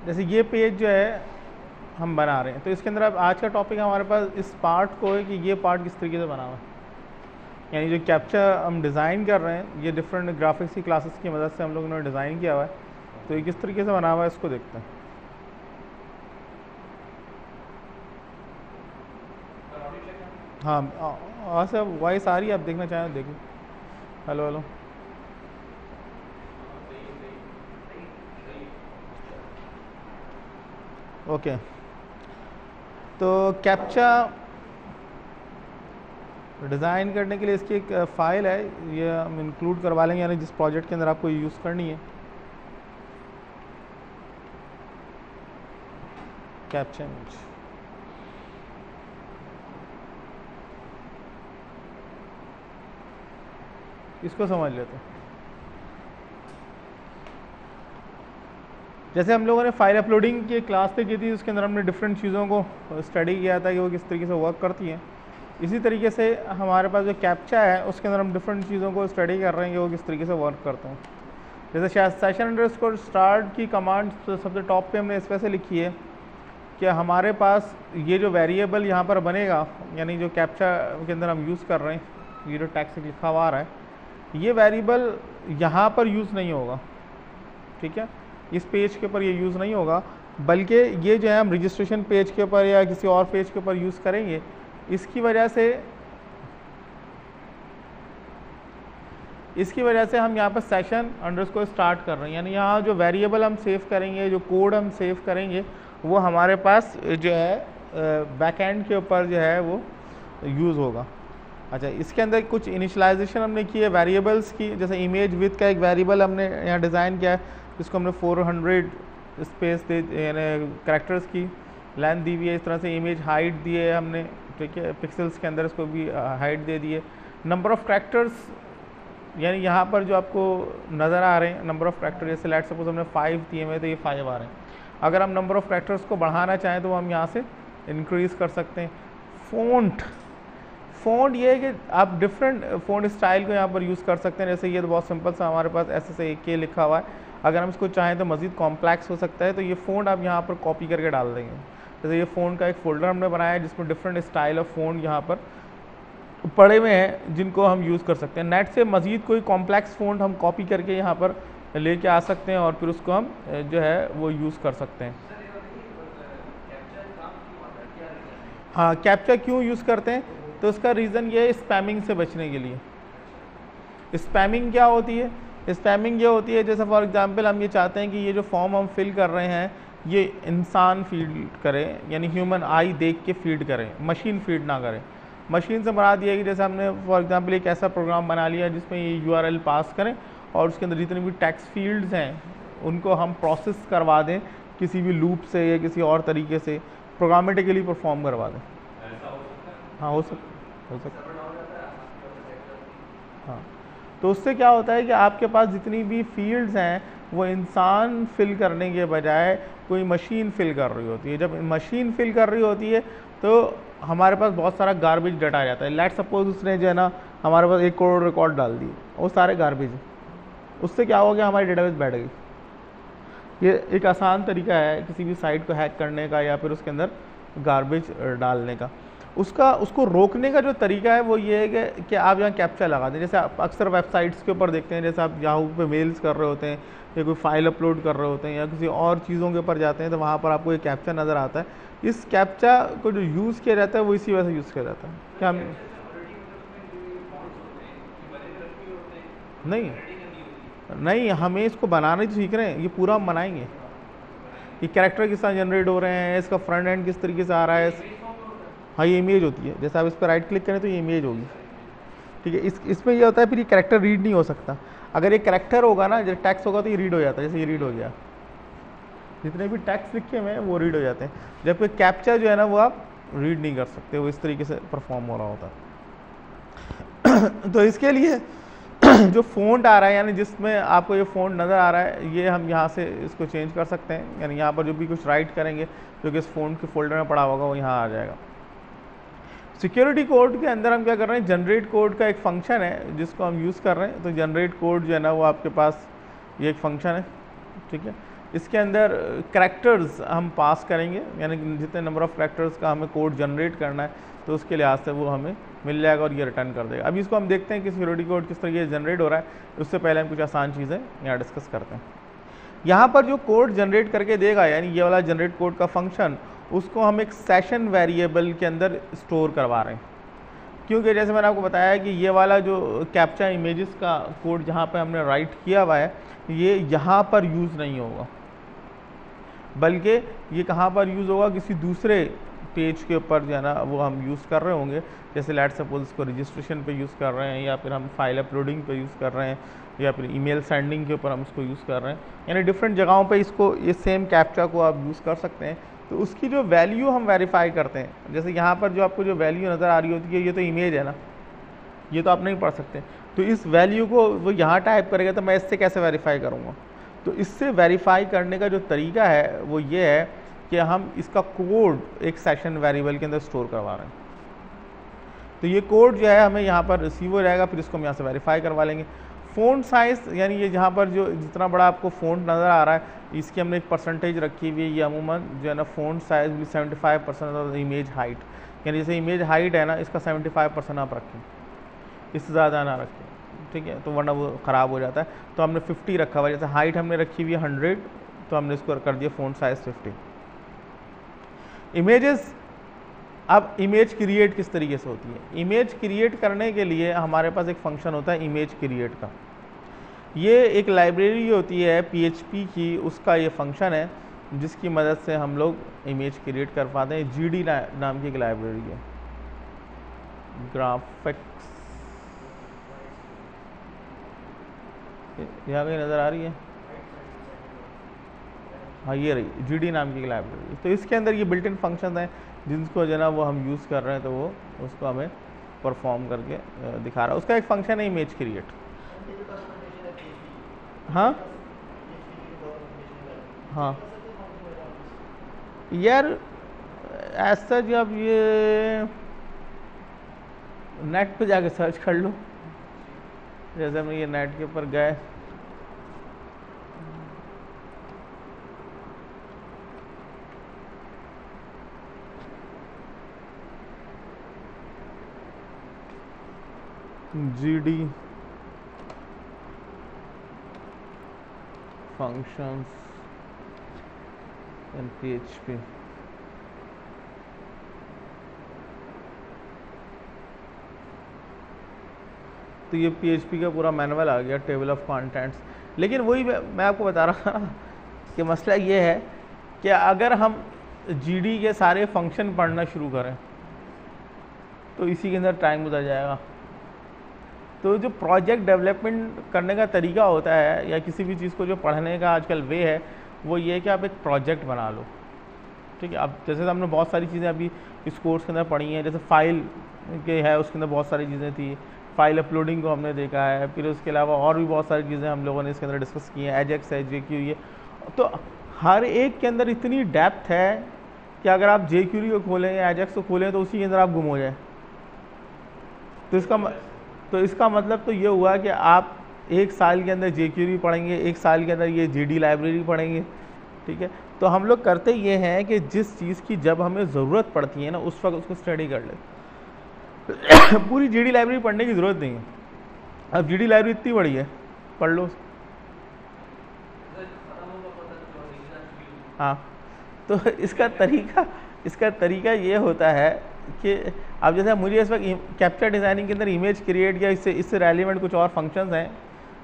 जैसे ये पेज जो है हम बना रहे हैं, तो इसके अंदर अब आज का टॉपिक हमारे पास इस पार्ट को है कि ये पार्ट किस तरीके से बना हुआ है, यानी जो कैप्चा हम डिज़ाइन कर रहे हैं ये डिफरेंट ग्राफिक्स की क्लासेस की मदद से हम लोगों ने डिज़ाइन किया हुआ है। तो ये किस तरीके से बना हुआ है इसको देखते हैं। हाँ सर वॉइस आ रही है, आप देखना चाहें देखिए। Hello hello. ओके, तो कैप्चा डिज़ाइन करने के लिए इसकी एक फ़ाइल है, ये हम इंक्लूड करवा लेंगे, यानी जिस प्रोजेक्ट के अंदर आपको यूज़ करनी है कैप्चा इमेज। इसको समझ लेते हैं। जैसे हम लोगों ने फाइल अपलोडिंग की क्लास पे की थी, उसके अंदर हमने डिफरेंट चीज़ों को स्टडी किया था कि वो किस तरीके से वर्क करती हैं। इसी तरीके से हमारे पास जो कैप्चा है उसके अंदर हम डिफरेंट चीज़ों को स्टडी कर रहे हैं कि वो किस तरीके से वर्क करते हैं। जैसे शायद सेशन अंडरस्कोर स्टार्ट की कमांड सबसे टॉप पे हमने इस वजह से लिखी है कि हमारे पास ये जो वेरिएबल यहाँ पर बनेगा, यानी जो कैप्चा के अंदर हम यूज़ कर रहे हैं, ये जो टैक्स लिखा हुआ आ रहा है, ये वेरिएबल यहाँ पर यूज़ नहीं होगा, ठीक है, इस पेज के ऊपर ये यूज़ नहीं होगा, बल्कि ये जो है हम रजिस्ट्रेशन पेज के ऊपर या किसी और पेज के ऊपर यूज़ करेंगे। इसकी वजह से हम यहाँ पर सेशन अंडरस्कोर स्टार्ट कर रहे हैं, यानी यहाँ जो वेरिएबल हम सेव करेंगे, जो कोड हम सेव करेंगे, वो हमारे पास जो है बैकएंड के ऊपर जो है वो यूज़ होगा। अच्छा, इसके अंदर कुछ इनिशलाइजेशन हमने की है वेरिएबल्स की। जैसे इमेज विथ का एक वेरिएबल हमने यहाँ डिज़ाइन किया है, जिसको हमने 400 स्पेस दे, यानी कैरेक्टर्स की लेंथ दी हुई है। इस तरह से इमेज हाइट दी है हमने, ठीक है, पिक्सल्स के अंदर इसको भी हाइट दे दी है। नंबर ऑफ़ कैरेक्टर्स, यानी यहाँ पर जो आपको नज़र आ रहे हैं नंबर ऑफ़ कैरेक्टर, जैसे लेट सपोज हमने 5 दिए हुए तो ये 5 आ रहे हैं। अगर हम नंबर ऑफ़ कैरेक्टर्स को बढ़ाना चाहें तो हम यहाँ से इंक्रीज़ कर सकते हैं। फ़ॉन्ट ये है कि आप डिफरेंट फ़ॉन्ट स्टाइल को यहाँ पर यूज़ कर सकते हैं। जैसे ये तो बहुत सिंपल सा हमारे पास SSAK लिखा हुआ है, अगर हम इसको चाहें तो मज़ीद कॉम्प्लेक्स हो सकता है, तो ये फ़ॉन्ट आप यहाँ पर कॉपी करके डाल देंगे। जैसे ये फ़ॉन्ट का एक फ़ोल्डर हमने बनाया है जिसमें डिफरेंट स्टाइल ऑफ फ़ॉन्ट यहाँ पर पड़े हुए हैं जिनको हम यूज़ कर सकते हैं। नेट से मज़ीद कोई कॉम्प्लेक्स फ़ॉन्ट हम कॉपी करके यहाँ पर लेके आ सकते हैं और फिर उसको हम जो है वो यूज़ कर सकते हैं। हाँ, कैप्चा क्यों यूज़ करते हैं, तो उसका रीज़न ये है स्पैमिंग से बचने के लिए। स्पैमिंग क्या होती है? स्पैमिंग ये होती है, जैसे फॉर एग्जांपल हम ये चाहते हैं कि ये जो फॉर्म हम फिल कर रहे हैं ये इंसान फीड करे, यानी ह्यूमन आई देख के फीड करें, मशीन फीड ना करें। मशीन से मुराद ये है कि जैसे हमने फॉर एग्जांपल एक ऐसा प्रोग्राम बना लिया जिसमें ये URL पास करें और उसके अंदर जितने भी टेक्स्ट फील्ड्स हैं उनको हम प्रोसेस करवा दें किसी भी लूप से या किसी और तरीके से प्रोग्रामेटिकली परफॉर्म करवा दें। हाँ, हो सकता। हाँ, तो उससे क्या होता है कि आपके पास जितनी भी फील्ड्स हैं वो इंसान फिल करने के बजाय कोई मशीन फिल कर रही होती है। जब मशीन फिल कर रही होती है तो हमारे पास बहुत सारा गार्बेज डाटा आ जाता है। लेट सपोज उसने जो है ना हमारे पास 1 करोड़ रिकॉर्ड डाल दिए, वो सारे गार्बेज, उससे क्या हो गया, हमारी डेटाबेस बैठ गई। ये एक आसान तरीका है किसी भी साइट को हैक करने का या फिर उसके अंदर गार्बेज डालने का। उसको रोकने का जो तरीका है वो ये है कि आप यहाँ कैप्चा लगा दें। जैसे आप अक्सर वेबसाइट्स के ऊपर देखते हैं, जैसे आप याहू पे मेल्स कर रहे होते हैं या कोई फाइल अपलोड कर रहे होते हैं या किसी और चीज़ों के ऊपर जाते हैं तो वहाँ पर आपको एक कैप्चा नज़र आता है। इस कैप्चा को जो यूज़ किया जाता है वो इसी वजह से यूज़ किया जाता है। क्या नहीं, हमें इसको बनाना ही सीख रहे हैं, ये पूरा हम बनाएंगे। ये कैरेक्टर किस तरह जनरेट हो रहे हैं, इसका फ्रंट एंड किस तरीके से आ रहा है। हाँ, ये इमेज होती है, जैसे आप इस पर राइट क्लिक करें तो ये इमेज होगी, ठीक है। इसमें ये होता है फिर ये कैरेक्टर रीड नहीं हो सकता। अगर ये कैरेक्टर होगा ना, जैसे टैक्स होगा तो ये रीड हो जाता है, जैसे ये रीड हो गया, जितने भी टैक्स लिखे हुए हैं वो रीड हो जाते हैं। जबकि कैप्चा जो है ना वो आप रीड नहीं कर सकते, वो इस तरीके से परफॉर्म हो रहा होता है। तो इसके लिए जो फ़ॉन्ट आ रहा है, यानी जिसमें आपको ये फ़ॉन्ट नज़र आ रहा है, ये हम यहाँ से इसको चेंज कर सकते हैं। यानी यहाँ पर जो भी कुछ राइट करेंगे जो कि इस फ़ॉन्ट के फोल्डर में पड़ा होगा वो यहाँ आ जाएगा। सिक्योरिटी कोड के अंदर हम क्या कर रहे हैं, जनरेट कोड का एक फंक्शन है जिसको हम यूज़ कर रहे हैं। तो जनरेट कोड जो है ना वो आपके पास ये एक फंक्शन है, ठीक है। इसके अंदर करैक्टर्स हम पास करेंगे, यानी जितने नंबर ऑफ़ करैक्टर्स का हमें कोड जनरेट करना है तो उसके लिहाज से वो हमें मिल जाएगा और ये रिटर्न कर देगा। अभी इसको हम देखते हैं कि सिक्योरिटी कोड किस तरीके से जनरेट हो रहा है, उससे पहले हम कुछ आसान चीज़ें यहाँ डिस्कस करते हैं। यहाँ पर जो कोड जनरेट करके देगा, यानी ये वाला जनरेट कोड का फंक्शन, उसको हम एक सेशन वेरिएबल के अंदर स्टोर करवा रहे हैं, क्योंकि जैसे मैंने आपको बताया कि ये वाला जो कैप्चा इमेजेस का कोड जहाँ पे हमने राइट किया हुआ है, ये यहाँ पर यूज़ नहीं होगा, बल्कि ये कहाँ पर यूज़ होगा, किसी दूसरे पेज के ऊपर जो है ना वो हम यूज़ कर रहे होंगे। जैसे लेट्स सपोज इसको रजिस्ट्रेशन पे यूज़ कर रहे हैं, या फिर हम फाइल अपलोडिंग पे यूज़ कर रहे हैं, या फिर ईमेल सेंडिंग के ऊपर हम इसको यूज़ कर रहे हैं, यानी डिफरेंट जगहों पे इसको ये सेम कैप्चा को आप यूज़ कर सकते हैं। तो उसकी जो वैल्यू हम वेरीफाई करते हैं, जैसे यहाँ पर जो आपको जो वैल्यू नज़र आ रही होती है, ये तो इमेज है ना, ये तो आप नहीं पढ़ सकते, तो इस वैल्यू को वो यहाँ टाइप करेगा, तो मैं इससे कैसे वेरीफाई करूँगा? तो इससे वेरीफाई करने का जो तरीका है वो ये है कि हम इसका कोड एक सेशन वेरिएबल के अंदर स्टोर करवा रहे हैं। तो ये कोड जो है हमें यहाँ पर रिसीव हो जाएगा, फिर इसको हम यहाँ से वेरीफाई करवा लेंगे। फ़ॉन्ट साइज़, यानी ये जहाँ पर जो जितना बड़ा आपको फ़ॉन्ट नज़र आ रहा है, इसकी हमने एक परसेंटेज रखी हुई है। ये अमूमन जो है ना फ़ॉन्ट साइज़ भी 75% ऑफ द इमेज हाइट, यानी जैसे इमेज हाइट है ना, इसका 75% आप रखें, इससे ज़्यादा ना रखें, ठीक है, तो वरना वो ख़राब हो जाता है। तो हमने 50 रखा हुआ है। जैसे हाइट हमने रखी हुई है 100, तो हमने इसको कर दिया फ़ॉन्ट साइज़ 50। इमेजेस, अब इमेज क्रिएट किस तरीके से होती है? इमेज क्रिएट करने के लिए हमारे पास एक फंक्शन होता है इमेज क्रिएट का। ये एक लाइब्रेरी होती है PHP की, उसका ये फंक्शन है जिसकी मदद से हम लोग इमेज क्रिएट कर पाते हैं। GD नाम की एक लाइब्रेरी है, ग्राफिक्स, यहाँ कहीं नज़र आ रही है? हाँ, ये रही GD नाम की लाइब्रेरी। तो इसके अंदर ये बिल्ट इन फंक्शन हैं जिनको जो है ना वो हम यूज़ कर रहे हैं, तो वो उसको हमें परफॉर्म करके दिखा रहा है। उसका एक फंक्शन है इमेज क्रिएट। हाँ हाँ यार, ऐसा जब ये नेट पे जाके सर्च कर लो, जैसे हम ये नेट के ऊपर गए, GD functions in PHP, तो ये PHP का पूरा मैनुअल आ गया, टेबल ऑफ कंटेंट्स। लेकिन वही मैं आपको बता रहा था कि मसला ये है कि अगर हम GD के सारे फंक्शन पढ़ना शुरू करें तो इसी के अंदर टाइम गुजर जाएगा। तो जो प्रोजेक्ट डेवलपमेंट करने का तरीका होता है, या किसी भी चीज़ को जो पढ़ने का आजकल वे है, वो ये है कि आप एक प्रोजेक्ट बना लो, ठीक है। अब जैसे हमने बहुत सारी चीज़ें अभी इस कोर्स के अंदर पढ़ी हैं, जैसे फाइल के है उसके अंदर बहुत सारी चीज़ें थी, फाइल अपलोडिंग को हमने देखा है, फिर उसके अलावा और भी बहुत सारी चीज़ें हम लोगों ने इसके अंदर डिस्कस की हैं, एजेक्स है, JQ है। तो हर एक के अंदर इतनी डेप्थ है कि अगर आप JQ को खोलें या एजेक्स को खोलें तो उसी के अंदर आप गुम हो जाए। तो इसका मतलब तो ये हुआ कि आप एक साल के अंदर JQ पढ़ेंगे, एक साल के अंदर ये GD लाइब्रेरी पढ़ेंगे, ठीक है। तो हम लोग करते ये हैं कि जिस चीज़ की जब हमें ज़रूरत पड़ती है ना, उस वक्त उसको स्टडी कर ले। पूरी GD लाइब्रेरी पढ़ने की ज़रूरत नहीं है। अब GD लाइब्रेरी इतनी बड़ी है, पढ़ लो। हाँ, तो इसका तरीका ये होता है कि अब जैसे मुझे इस वक्त कैप्चर डिज़ाइनिंग के अंदर इमेज क्रिएट या इससे रेलिवेंट कुछ और फंक्शंस हैं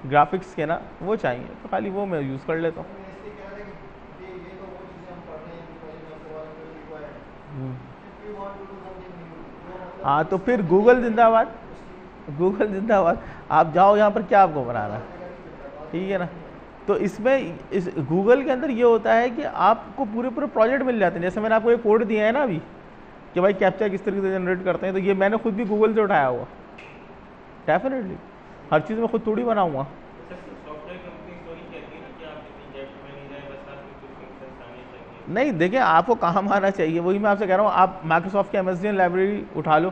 ग्राफिक्स के ना, वो चाहिए, तो खाली वो मैं यूज़ कर लेता हूँ। हाँ, तो फिर गूगल जिंदाबाद, गूगल जिंदाबाद। आप जाओ यहाँ पर, क्या आपको बनाना है, ठीक है ना। तो इसमें इस गूगल के अंदर ये होता है कि आपको पूरे प्रोजेक्ट मिल जाते हैं। जैसे मैंने आपको एक कोड दिया है ना अभी कि भाई कैप्चा किस तरीके से जनरेट करते हैं, तो ये मैंने खुद भी गूगल से उठाया हुआ। डेफिनेटली हर चीज़ में खुद थोड़ी बनाऊँगा। नहीं, देखिए आपको काम आना चाहिए, वही मैं आपसे कह रहा हूँ। आप माइक्रोसॉफ्ट की MSDN लाइब्रेरी उठा लो,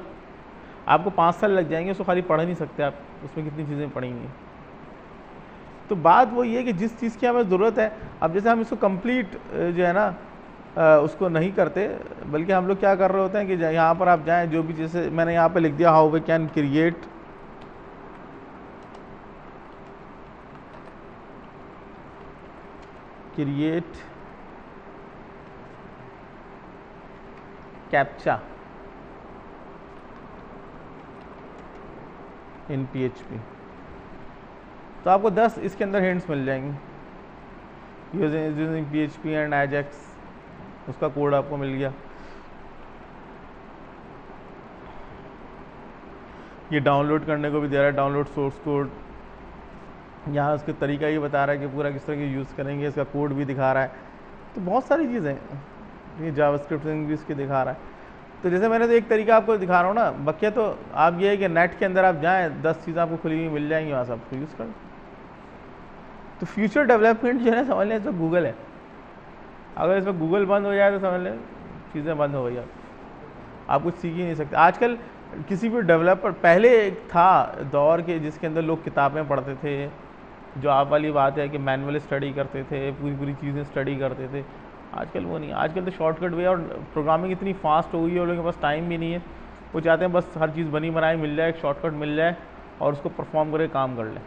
आपको 5 साल लग जाएंगे, उसको खाली पढ़ नहीं सकते आप, उसमें कितनी चीज़ें पढ़ेंगी। तो बात वो ये है कि जिस चीज़ की हमें ज़रूरत है, अब जैसे हम इसको कंप्लीट जो है ना उसको नहीं करते, बल्कि हम लोग क्या कर रहे होते हैं कि यहाँ पर आप जाएं, जो भी, जैसे मैंने यहाँ पे लिख दिया how we can create captcha in PHP, तो आपको 10 इसके अंदर हिंट्स मिल जाएंगे। यूजिंग PHP एंड AJAX, उसका कोड आपको मिल गया। ये डाउनलोड करने को भी दे रहा है, डाउनलोड सोर्स कोड। यहाँ उसका तरीका ये बता रहा है कि पूरा किस तरह के यूज़ करेंगे, इसका कोड भी दिखा रहा है। तो बहुत सारी चीज़ें, ये जावास्क्रिप्ट भी इसके दिखा रहा है। तो जैसे मैंने तो एक तरीका आपको दिखा रहा हूँ ना, बाकी तो आप ये है कि नेट के अंदर आप जाएँ, 10 चीज़ें आपको खुली हुई मिल जाएंगी, वहाँ से आपको यूज़ करें। तो फ्यूचर डेवलपमेंट जो है समझ लें इसमें गूगल है। अगर इसमें गूगल बंद हो जाए तो समझ लें चीज़ें बंद हो गई, आप कुछ सीख ही नहीं सकते। आजकल किसी भी डेवलपर, पहले एक था दौर के जिसके अंदर लोग किताबें पढ़ते थे, जो आप वाली बात है कि मैनुअल स्टडी करते थे, पूरी पूरी चीज़ें स्टडी करते थे। आजकल वो नहीं, आजकल तो शॉर्टकट वे, और प्रोग्रामिंग इतनी फास्ट हो गई है, उन लोगों के पास टाइम भी नहीं है। वो चाहते हैं बस हर चीज़ बनी बनाई मिल जाए, एक शॉर्टकट मिल जाए और उसको परफॉर्म करके काम कर लें।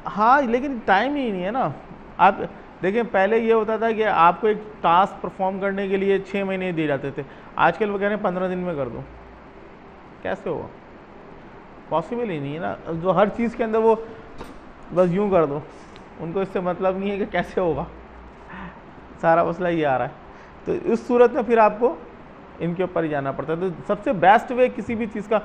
हाँ, लेकिन टाइम ही नहीं है ना। आप देखिए, पहले ये होता था कि आपको एक टास्क परफॉर्म करने के लिए 6 महीने दिए जाते थे, आजकल वो कह रहे हैं 15 दिन में कर दो। कैसे होगा? पॉसिबल ही नहीं है ना। जो हर चीज़ के अंदर वो बस यूं कर दो, उनको इससे मतलब नहीं है कि कैसे होगा, सारा मसला ये आ रहा है। तो इस सूरत में फिर आपको इनके ऊपर ही जाना पड़ता है। तो सबसे बेस्ट वे किसी भी चीज़ का,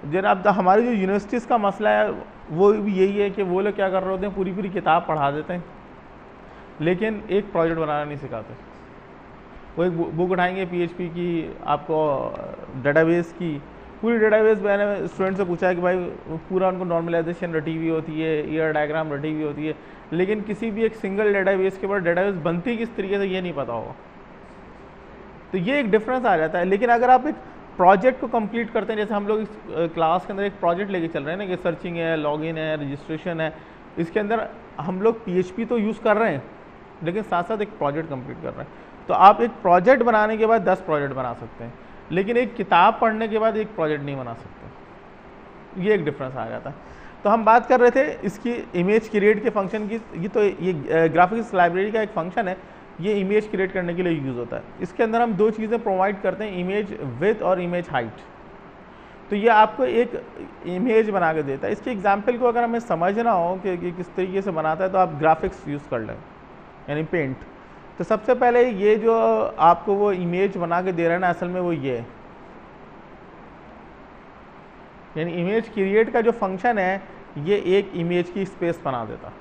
जनाब हमारी जो यूनिवर्सिटीज़ का मसला है वो भी यही है कि वो लोग क्या कर रहे होते हैं, पूरी पूरी किताब पढ़ा देते हैं, लेकिन एक प्रोजेक्ट बनाना नहीं सिखाते। वो एक बुक उठाएंगे PHP की, आपको डेटाबेस की, पूरी डेटाबेस मैंने स्टूडेंट से पूछा है कि भाई पूरा उनको नॉर्मलाइजेशन रटी हुई होती है, ईयर डायग्राम रटी हुई होती है, लेकिन किसी भी एक सिंगल डेटाबेस के ऊपर डेटाबेस बनती किस तरीके से ये नहीं पता होगा। तो ये एक डिफरेंस आ जाता है। लेकिन अगर आप एक प्रोजेक्ट को कंप्लीट करते हैं, जैसे हम लोग इस क्लास के अंदर एक प्रोजेक्ट लेके चल रहे हैं ना, कि सर्चिंग है, लॉगिन है, रजिस्ट्रेशन है, इसके अंदर हम लोग PHP तो यूज़ कर रहे हैं, लेकिन साथ साथ एक प्रोजेक्ट कंप्लीट कर रहे हैं। तो आप एक प्रोजेक्ट बनाने के बाद 10 प्रोजेक्ट बना सकते हैं, लेकिन एक किताब पढ़ने के बाद एक प्रोजेक्ट नहीं बना सकते। ये एक डिफरेंस आ जाता है। तो हम बात कर रहे थे इसकी इमेज क्रिएट के फंक्शन की। ये ग्राफिक्स लाइब्रेरी का एक फंक्शन है, ये इमेज क्रिएट करने के लिए यूज़ होता है। इसके अंदर हम 2 चीज़ें प्रोवाइड करते हैं, इमेज विड्थ और इमेज हाइट। तो ये आपको एक इमेज बना के देता है। इसके एग्जाम्पल को अगर हमें समझना हो कि किस तरीके से बनाता है, तो आप ग्राफिक्स यूज़ कर लें, यानी पेंट। तो सबसे पहले ये जो आपको वो इमेज बना के दे रहा है ना, असल में वो ये है, यानी इमेज क्रिएट का जो फंक्शन है, ये एक इमेज की स्पेस बना देता।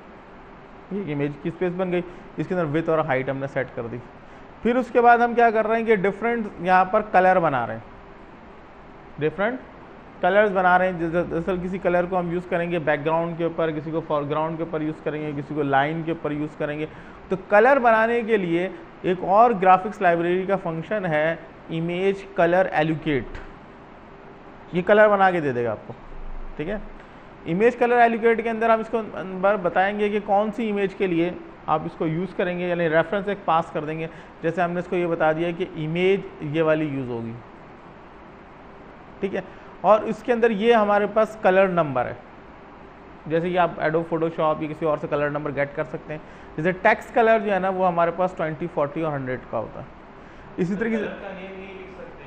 एक इमेज की स्पेस बन गई, इसके अंदर विड्थ और हाइट हमने सेट कर दी। फिर उसके बाद हम क्या कर रहे हैं कि डिफरेंट यहाँ पर कलर बना रहे हैं, डिफरेंट कलर्स बना रहे हैं। दरअसल किसी कलर को हम यूज़ करेंगे बैकग्राउंड के ऊपर, किसी को फॉरग्राउंड के ऊपर यूज़ करेंगे, किसी को लाइन के ऊपर यूज़ करेंगे। तो कलर बनाने के लिए एक और ग्राफिक्स लाइब्रेरी का फंक्शन है, इमेज कलर एलोकेट। ये कलर बना के दे देगा आपको, ठीक है। इमेज कलर एलोकेट के अंदर हम इसको बताएंगे कि कौन सी इमेज के लिए आप इसको यूज़ करेंगे, यानी रेफरेंस एक पास कर देंगे। जैसे हमने इसको ये बता दिया कि इमेज ये वाली यूज़ होगी, ठीक है। और इसके अंदर ये हमारे पास कलर नंबर है, जैसे कि आप एडोब फोटोशॉप या किसी और से कलर नंबर गेट कर सकते हैं। जैसे टेक्स्ट कलर जो है ना, वो हमारे पास 20, 40 और 100 का होता है। इसी तरीके से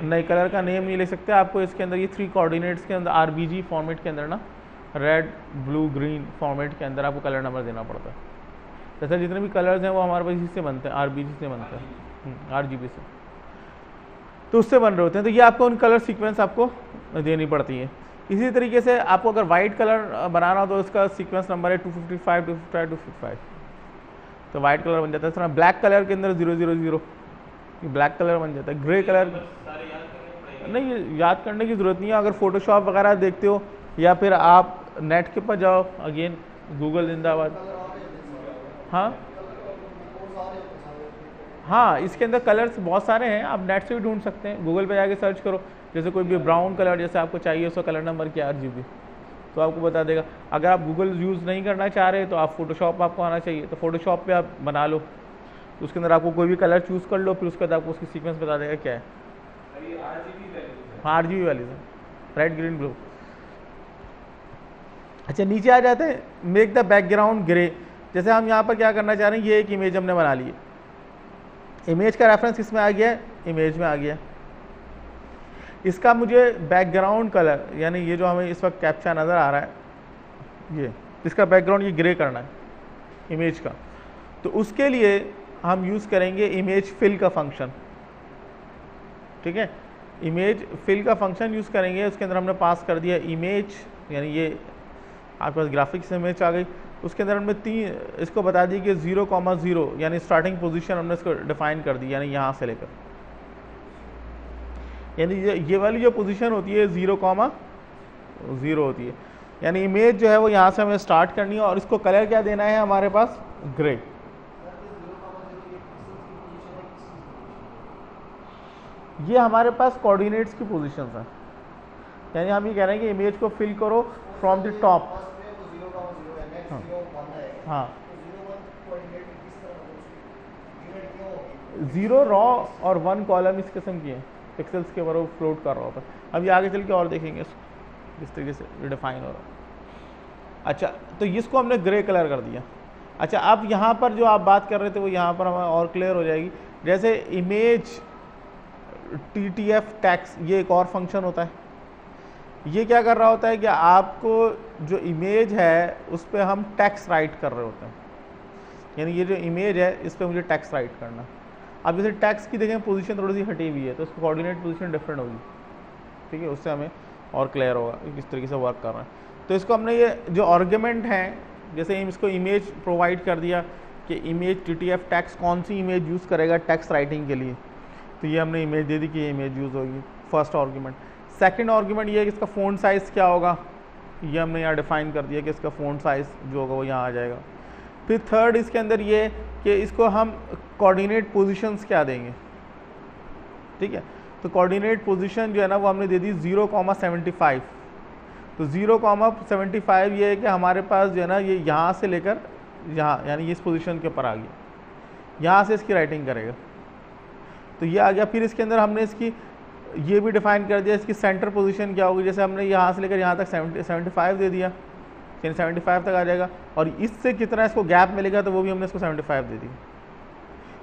नहीं, कलर का नेम नहीं लिख सकते। आपको इसके अंदर ये 3 कोऑर्डिनेट्स के अंदर RBG फॉर्मेट के अंदर ना, रेड ब्लू ग्रीन फॉर्मेट के अंदर आपको कलर नंबर देना पड़ता है। जैसे जितने भी कलर्स हैं वो हमारे पास इसी से बनते हैं, RBG से बनते हैं, RGB से, तो उससे बन रहे होते हैं। तो ये आपको उन कलर सीक्वेंस आपको देनी पड़ती है। इसी तरीके से आपको अगर वाइट कलर बनाना हो तो इसका सीक्वेंस नंबर है 255, 255, 255, तो वाइट कलर बन जाता है। ब्लैक कलर के अंदर 000, ब्लैक कलर बन जाता है। ग्रे कलर नहीं, ये याद करने की ज़रूरत नहीं है। अगर फोटोशॉप वगैरह देखते हो, या फिर आप नेट के ऊपर जाओ, अगेन गूगल जिंदाबाद। हाँ, इसके अंदर कलर्स बहुत सारे हैं, आप नेट से भी ढूंढ सकते हैं, गूगल पे जाके सर्च करो जैसे कोई भी ब्राउन कलर जैसे आपको चाहिए उसका कलर नंबर क्या RGB, तो आपको बता देगा। अगर आप गूगल यूज़ नहीं करना चाह रहे तो आप फोटोशॉप आपको आना चाहिए, तो फोटोशॉप पे आप बना लो, तो उसके अंदर आपको कोई भी कलर चूज़ कर लो, फिर उसके बाद आपको उसकी सीक्वेंस बता देगा क्या है। हाँ RGB वैल्यूज है, रेड ग्रीन ब्लू। अच्छा नीचे आ जाते हैं, मेक द बैकग्राउंड ग्रे। जैसे हम यहाँ पर क्या करना चाह रहे हैं, ये एक इमेज हमने बना ली है, इमेज का रेफरेंस किस में आ गया है, इमेज में आ गया। इसका मुझे बैकग्राउंड कलर, यानी ये जो हमें इस वक्त कैप्चा नज़र आ रहा है, ये इसका बैकग्राउंड ये ग्रे करना है इमेज का, तो उसके लिए हम यूज़ करेंगे इमेज फिल का फंक्शन। ठीक है, इमेज फिल का फंक्शन यूज़ करेंगे, उसके अंदर हमने पास कर दिया इमेज, यानी ये आपके पास ग्राफिक्स इमेज आ गई, उसके अंदर हमने इसको बता दी कि 0,0 यानी स्टार्टिंग पोजीशन हमने इसको डिफाइन कर दी, यानी यहाँ से लेकर, यानी ये वाली जो पोजीशन होती है 0,0 होती है, यानी इमेज जो है वो यहाँ से हमें स्टार्ट करनी है, और इसको कलर क्या देना है हमारे पास, ग्रे। ये हमारे पास कोऑर्डिनेट्स की पोजीशंस हैं, यानी हम ये कह रहे हैं कि इमेज को फिल करो फ्रॉम द टॉप। हाँ 0 रॉ और 1 कॉलम इस किस्म की है, पिक्सल्स के ऊपर फ्लोट कर रहा होता है। अब ये आगे चल के और देखेंगे इसको किस तरीके से डिफाइन हो रहा है। अच्छा तो इसको हमने ग्रे कलर कर दिया। अच्छा अब यहाँ पर जो आप बात कर रहे थे वो यहाँ पर हमें और क्लियर हो जाएगी। जैसे इमेज TTF टैक्स, ये एक और फंक्शन होता है। ये क्या कर रहा होता है कि आपको जो इमेज है उस पर हम टेक्स्ट राइट कर रहे होते हैं, यानी ये जो इमेज है इस पर मुझे टेक्स्ट राइट करना। अब जैसे टेक्स्ट की देखें पोजीशन थोड़ी सी हटी हुई है, तो उसकी कोऑर्डिनेट पोजीशन डिफरेंट होगी। ठीक है, उससे हमें और क्लियर होगा कि किस तरीके से वर्क कर रहा है। तो इसको हमने ये जो आर्गुमेंट हैं, जैसे इसको इमेज प्रोवाइड कर दिया कि इमेज TTF टैक्स कौन सी इमेज यूज़ करेगा टेक्स्ट राइटिंग के लिए, तो ये हमने इमेज दे दी कि ये इमेज यूज़ होगी, फर्स्ट आर्गुमेंट। सेकंड आर्गुमेंट ये है कि इसका फ़ॉन्ट साइज़ क्या होगा, ये हमने यहाँ डिफाइन कर दिया कि इसका फ़ॉन्ट साइज़ जो होगा वो यहाँ आ जाएगा। फिर थर्ड इसके अंदर ये कि इसको हम कोऑर्डिनेट पोजीशंस क्या देंगे। ठीक है, तो कोऑर्डिनेट पोजीशन जो है ना वो हमने दे दी 0,75। तो 0,75 ये है कि हमारे पास जो है ना ये यहाँ से लेकर यहाँ, यानी इस पोजीशन के ऊपर आ गया, यहाँ से इसकी राइटिंग करेगा, तो ये आ गया। फिर इसके अंदर हमने इसकी ये भी डिफाइन कर दिया इसकी सेंटर पोजीशन क्या होगी। जैसे हमने यहाँ से लेकर यहाँ तक 75 दे दिया, यानी 75 तक आ जाएगा, और इससे कितना इसको गैप मिलेगा तो वो भी हमने इसको 75 दे दी।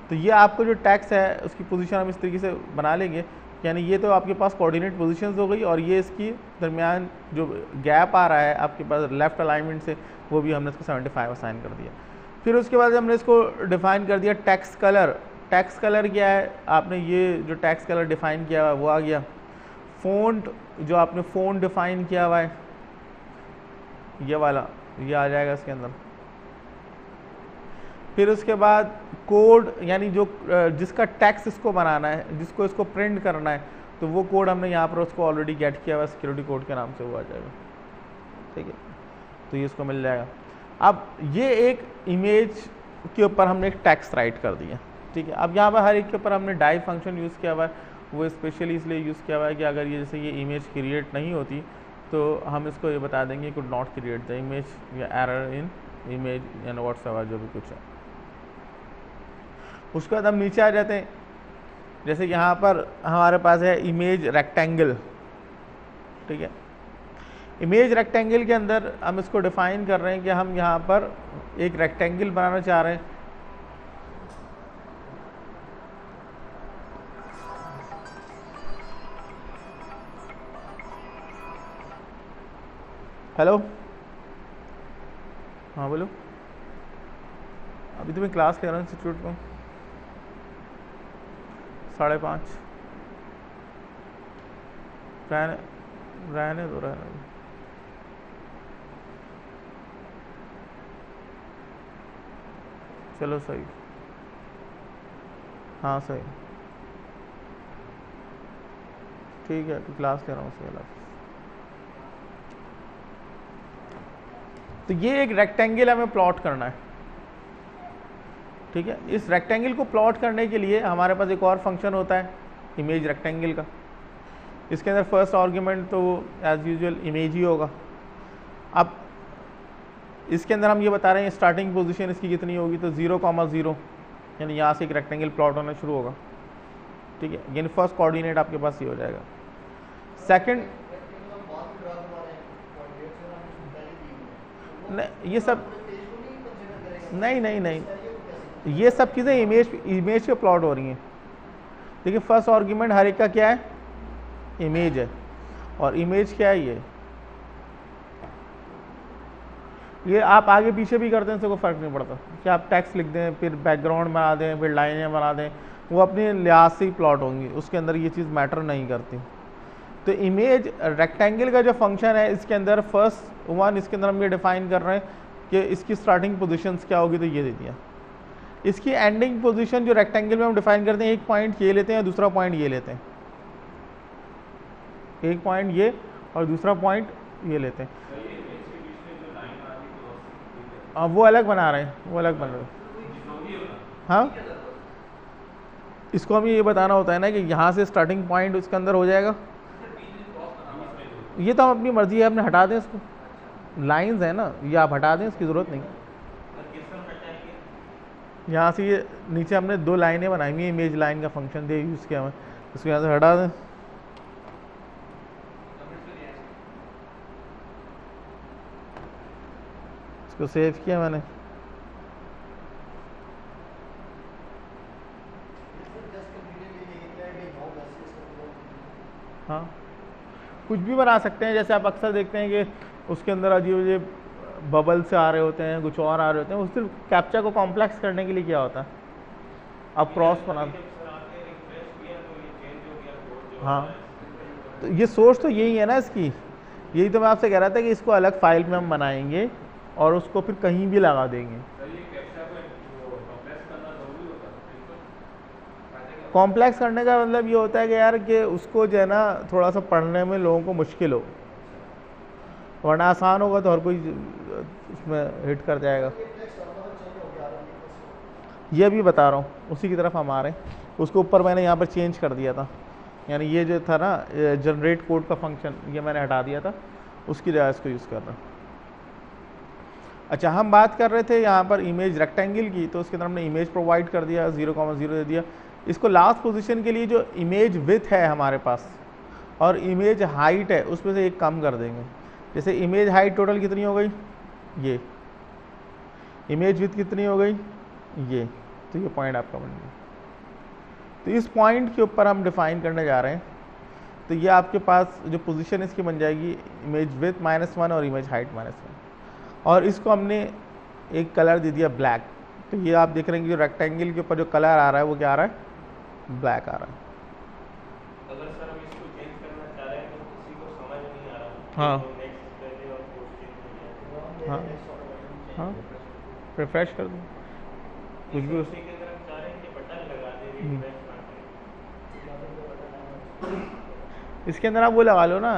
तो ये आपको जो टैक्स है उसकी पोजीशन हम इस तरीके से बना लेंगे, यानी ये तो आपके पास कोऑर्डिनेट पोजीशंस हो गई, और ये इसकी दरमियान जो गैप आ रहा है आपके पास लेफ्ट अलाइनमेंट से, वो भी हमने इसको 75 असाइन कर दिया। फिर उसके बाद हमने इसको डिफाइन कर दिया टेक्स्ट कलर। टेक्स्ट कलर क्या है, आपने ये जो टेक्स्ट कलर डिफाइन किया हुआ है वो आ गया। फ़ॉन्ट जो आपने फ़ॉन्ट डिफाइन किया हुआ है ये वाला, ये आ जाएगा इसके अंदर। फिर उसके बाद कोड, यानी जो जिसका टेक्स्ट इसको बनाना है, जिसको इसको प्रिंट करना है, तो वो कोड हमने यहाँ पर उसको ऑलरेडी गेट किया हुआ है, सिक्योरिटी कोड के नाम से वो आ जाएगा। ठीक है, तो ये इसको मिल जाएगा। अब ये एक इमेज के ऊपर हमने एक टेक्स्ट राइट कर दिया। ठीक है, अब यहाँ पर हर एक के ऊपर हमने डाइव फंक्शन यूज़ किया हुआ है, वो स्पेशली इसलिए यूज़ किया हुआ है कि अगर ये जैसे ये इमेज क्रिएट नहीं होती तो हम इसको ये बता देंगे could not create the image या error in image and whatsoever जो भी कुछ है। उसके बाद हम नीचे आ जाते हैं। जैसे यहाँ पर हमारे पास है इमेज रेक्टेंगल। ठीक है, इमेज रेक्टेंगल के अंदर हम इसको डिफाइन कर रहे हैं कि हम यहाँ पर एक रेक्टेंगल बनाना चाह रहे हैं। हेलो, हाँ बोलो। अभी तो मैं क्लास ले रहा हूँ इंस्टीट्यूट में, 5:30। रहने दो। चलो सही, हाँ सही, ठीक है, तो क्लास ले रहा हूँ उसके बाद। तो ये एक रेक्टेंगल हमें प्लॉट करना है। ठीक है, इस रेक्टेंगल को प्लॉट करने के लिए हमारे पास एक और फंक्शन होता है इमेज रेक्टेंगल का। इसके अंदर फर्स्ट आर्ग्यूमेंट तो एज यूजुअल इमेज ही होगा। अब इसके अंदर हम ये बता रहे हैं स्टार्टिंग पोजीशन इसकी कितनी होगी, तो 0,0 यानी यहाँ से एक रेक्टेंगल प्लॉट होना शुरू होगा, ठीक है, यानी फर्स्ट कोऑर्डिनेट आपके पास ये हो जाएगा। सेकंड नहीं, ये सब नहीं, ये सब चीज़ें इमेज पे प्लॉट हो रही हैं। देखिए फर्स्ट आर्ग्यूमेंट हर एक का क्या है, इमेज है, और इमेज क्या है, ये आप आगे पीछे भी करते हैं, इससे कोई फ़र्क नहीं पड़ता कि आप टेक्स्ट लिख दें, फिर बैकग्राउंड बना दें, फिर लाइनें बना दें, वो अपने लिहाज से ही प्लॉट होंगी, उसके अंदर ये चीज़ मैटर नहीं करती। तो इमेज रेक्टेंगल का जो फंक्शन है, इसके अंदर फर्स्ट वन, इसके अंदर हम ये डिफाइन कर रहे हैं कि इसकी स्टार्टिंग पोजीशंस क्या होगी, तो ये दे दिया। इसकी एंडिंग पोजीशन जो रेक्टेंगल में हम डिफाइन करते हैं, एक पॉइंट ये लेते हैं, दूसरा पॉइंट ये लेते हैं, एक पॉइंट ये और दूसरा पॉइंट ये लेते हैं। वो अलग बना रहे हैं, वो अलग बन रहे हैं। हाँ, इसको हमें ये बताना होता है ना कि यहाँ से स्टार्टिंग पॉइंट उसके अंदर हो जाएगा। ये तो हम अपनी मर्जी है, अपने हटा दें इसको, लाइंस है ना, ये आप हटा दें, इसकी ज़रूरत नहीं। यहाँ से ये नीचे हमने 2 लाइनें बनाई हुई, इमेज लाइन का फंक्शन दे यूज़ किया हमें, इसको यहाँ से हटा दें। इसको सेव किया मैंने। हाँ, कुछ भी बना सकते हैं, जैसे आप अक्सर देखते हैं कि उसके अंदर अजीब अजीब बबल से आ रहे होते हैं, कुछ और आ रहे होते हैं, उस सिर्फ कैप्चा को कॉम्प्लेक्स करने के लिए क्या होता है, अब क्रॉस बना। हाँ, तो ये सोर्स तो यही है ना इसकी, यही तो मैं आपसे कह रहा था कि इसको अलग फाइल में हम बनाएंगे और उसको फिर कहीं भी लगा देंगे। कॉम्प्लेक्स करने का मतलब ये होता है कि यार कि उसको जो है ना थोड़ा सा पढ़ने में लोगों को मुश्किल हो, वरना आसान होगा तो हर कोई उसमें हिट कर जाएगा। ये भी बता रहा हूँ, उसी की तरफ हम आ रहे हैं। उसको ऊपर मैंने यहाँ पर चेंज कर दिया था, यानी ये जो था ना जनरेट कोड का फंक्शन, ये मैंने हटा दिया था, उसकी जगह इसको यूज़ कर रहा हूँ। अच्छा, हम बात कर रहे थे यहाँ पर इमेज रेक्टेंगल की, तो उसके अंदर हमने इमेज प्रोवाइड कर दिया, 0,0 दे दिया। इसको लास्ट पोजीशन के लिए जो इमेज विथ है हमारे पास और इमेज हाइट है, उसमें से एक कम कर देंगे। जैसे इमेज हाइट टोटल कितनी हो गई, ये, इमेज विथ कितनी हो गई, ये, तो ये पॉइंट आपका बन गया। तो इस पॉइंट के ऊपर हम डिफाइन करने जा रहे हैं, तो ये आपके पास जो पोजीशन इसकी बन जाएगी, इमेज विथ -1 और इमेज हाइट -1, और इसको हमने एक कलर दे दिया ब्लैक। तो ये आप देख रहे हैं कि जो रेक्टेंगल के ऊपर जो कलर आ रहा है वो क्या आ रहा है, ब्लैक आ रहा है। अगर सर हम इसको चेंज करना चाह रहे हैं तो किसी को समझ नहीं आ रहा। हाँ तो नेक्स्ट पहले और पोस्ट हाँ हाँ, रिफ्रेश कर दो, कुछ भी उसी के अंदर हम चाह रहे हैं कि बटन लगा दे, रिफ्रेश ना करें। इसके अंदर आप वो लगा लो ना,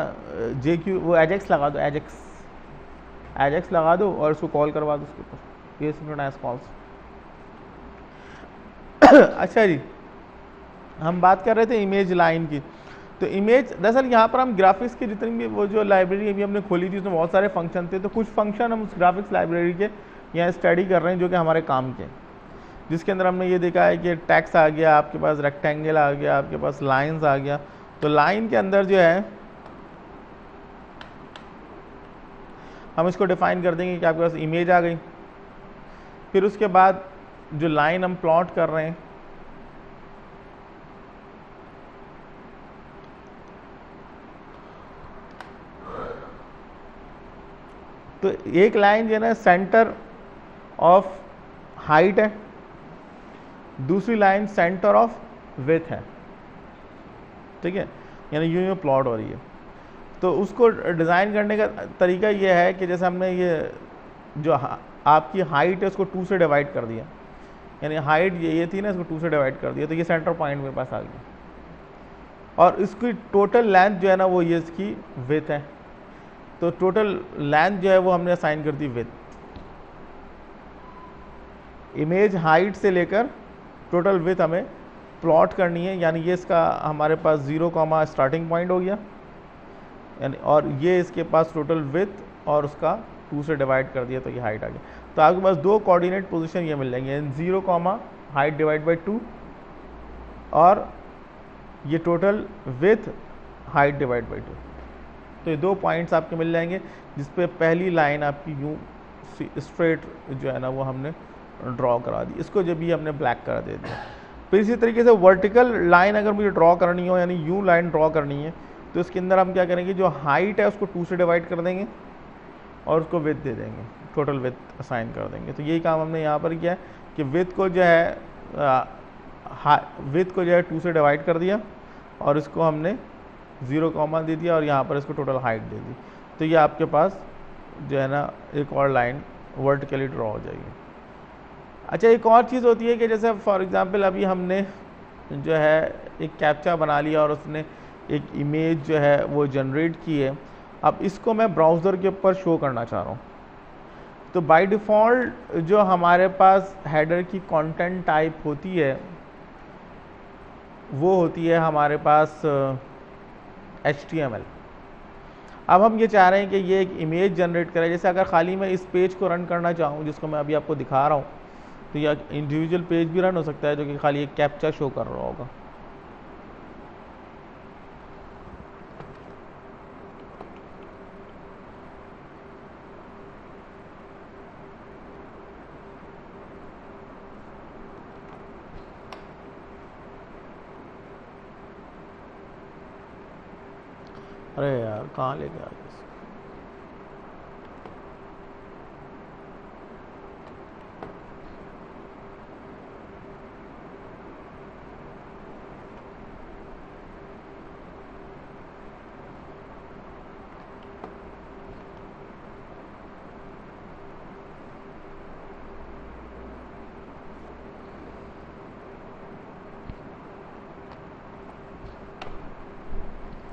JQ, वो एजेक्स लगा दो, एजेक्स लगा दो और उसको कॉल करवा दो उसके ऊपर, ये सिंक्रोनाइज कॉल्स। अच्छा जी, हम बात कर रहे थे इमेज लाइन की। तो इमेज, दरअसल यहाँ पर हम ग्राफिक्स की जितनी भी वो जो लाइब्रेरी अभी हमने खोली थी उसमें बहुत सारे फंक्शन थे, तो कुछ फंक्शन हम उस ग्राफिक्स लाइब्रेरी के यहाँ स्टडी कर रहे हैं जो कि हमारे काम के, जिसके अंदर हमने ये देखा है कि टेक्स्ट आ गया, आपके पास रेक्टेंगल आ गया, आपके पास लाइन्स आ गया। तो लाइन के अंदर जो है हम इसको डिफाइन कर देंगे कि आपके पास इमेज आ गई, फिर उसके बाद जो लाइन हम प्लॉट कर रहे हैं तो एक लाइन जो है ना सेंटर ऑफ हाइट है, दूसरी लाइन सेंटर ऑफ विड्थ है, ठीक है, यानी यूं प्लॉट हो रही है। तो उसको डिज़ाइन करने का तरीका ये है कि जैसे हमने ये जो आपकी हाइट है उसको 2 से डिवाइड कर दिया, यानी हाइट ये थी ना, इसको 2 से डिवाइड कर दिया, तो ये सेंटर पॉइंट मेरे पास आ गया, और इसकी टोटल लेंथ जो है ना वो ये इसकी विड्थ है। तो टोटल लेंथ जो है वो हमने असाइन कर दी विड्थ, इमेज हाइट से लेकर टोटल विड्थ हमें प्लॉट करनी है, यानी ये इसका हमारे पास 0 कॉमा स्टार्टिंग पॉइंट हो गया, यानी और ये इसके पास टोटल विथ और उसका 2 से डिवाइड कर दिया तो ये हाइट आ गया। तो आपके पास 2 कोऑर्डिनेट पोजीशन ये मिल जाएंगे, 0 कॉमा हाइट डिवाइड बाई 2 और ये total with height divide by 2। तो ये 2 पॉइंट्स आपके मिल जाएंगे जिस पे पहली लाइन आपकी यूँ स्ट्रेट जो है ना वो हमने ड्रॉ करा दी, इसको जब भी हमने ब्लैक करा दे दिया। फिर इसी तरीके से वर्टिकल लाइन अगर मुझे ड्रॉ करनी हो, यानी यूँ लाइन ड्रॉ करनी है, तो इसके अंदर हम क्या करेंगे, जो हाइट है उसको 2 से डिवाइड कर देंगे और उसको विथ दे देंगे, टोटल विथ असाइन कर देंगे। तो यही काम हमने यहाँ पर किया कि विथ को जो है 2 से डिवाइड कर दिया और इसको हमने 0 कॉमा दे दिया और यहाँ पर इसको टोटल हाइट दे दी। तो ये आपके पास जो है ना एक और लाइन वर्टिकली ड्रॉ हो जाएगी। अच्छा, एक और चीज़ होती है कि जैसे फॉर एग्जांपल अभी हमने जो है एक कैप्चा बना लिया और उसने एक इमेज जो है वो जनरेट की है, अब इसको मैं ब्राउज़र के ऊपर शो करना चाह रहा हूँ। तो बाय डिफ़ॉल्ट जो हमारे पास हेडर की कंटेंट टाइप होती है वो होती है हमारे पास HTML। अब हम ये चाह रहे हैं कि ये एक इमेज जनरेट करे। जैसे अगर खाली मैं इस पेज को रन करना चाहूँ जिसको मैं अभी आपको दिखा रहा हूँ, तो यह इंडिविजुअल पेज भी रन हो सकता है जो कि खाली एक कैप्चा शो कर रहा होगा। अरे यार कहाँ लेके आ गए?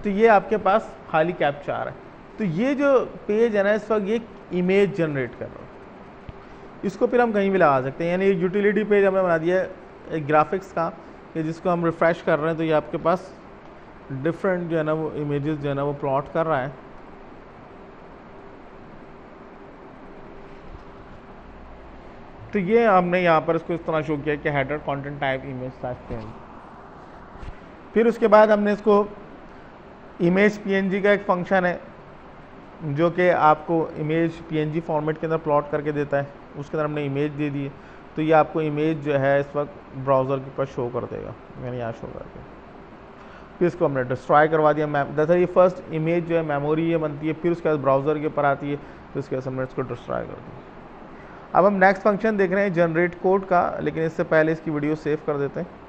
तो ये आपके पास खाली कैप्चा आ रहा है। तो ये जो पेज है ना इस वक्त ये इमेज जनरेट कर रहा है, इसको फिर हम कहीं भी लगा सकते हैं। यानी एक यूटिलिटी पेज हमने बना दिया है एक ग्राफिक्स का कि जिसको हम रिफ़्रेश कर रहे हैं तो ये आपके पास डिफरेंट जो है ना वो इमेजेस जो है ना वो प्लॉट कर रहा है। तो ये हमने यहाँ पर इसको इस तरह शो किया कि header content type image slash. फिर उसके बाद हमने इसको इमेज PNG का एक फंक्शन है जो कि आपको इमेज PNG फॉर्मेट के अंदर प्लॉट करके देता है, उसके अंदर हमने इमेज दे दी है। तो ये आपको इमेज जो है इस वक्त ब्राउज़र के ऊपर शो कर देगा, यानी यहाँ शो करके। फिर इसको हमने डिस्ट्रॉय करवा दिया। जैसा ये फर्स्ट इमेज जो है मेमोरी ये बनती है, फिर उसके बाद ब्राउज़र के ऊपर आती है, तो इसके बाद हमने इसको डिस्ट्रॉय कर दिया। अब हम नेक्स्ट फंक्शन देख रहे हैं जनरेट कोड का, लेकिन इससे पहले इसकी वीडियो सेव कर देते हैं।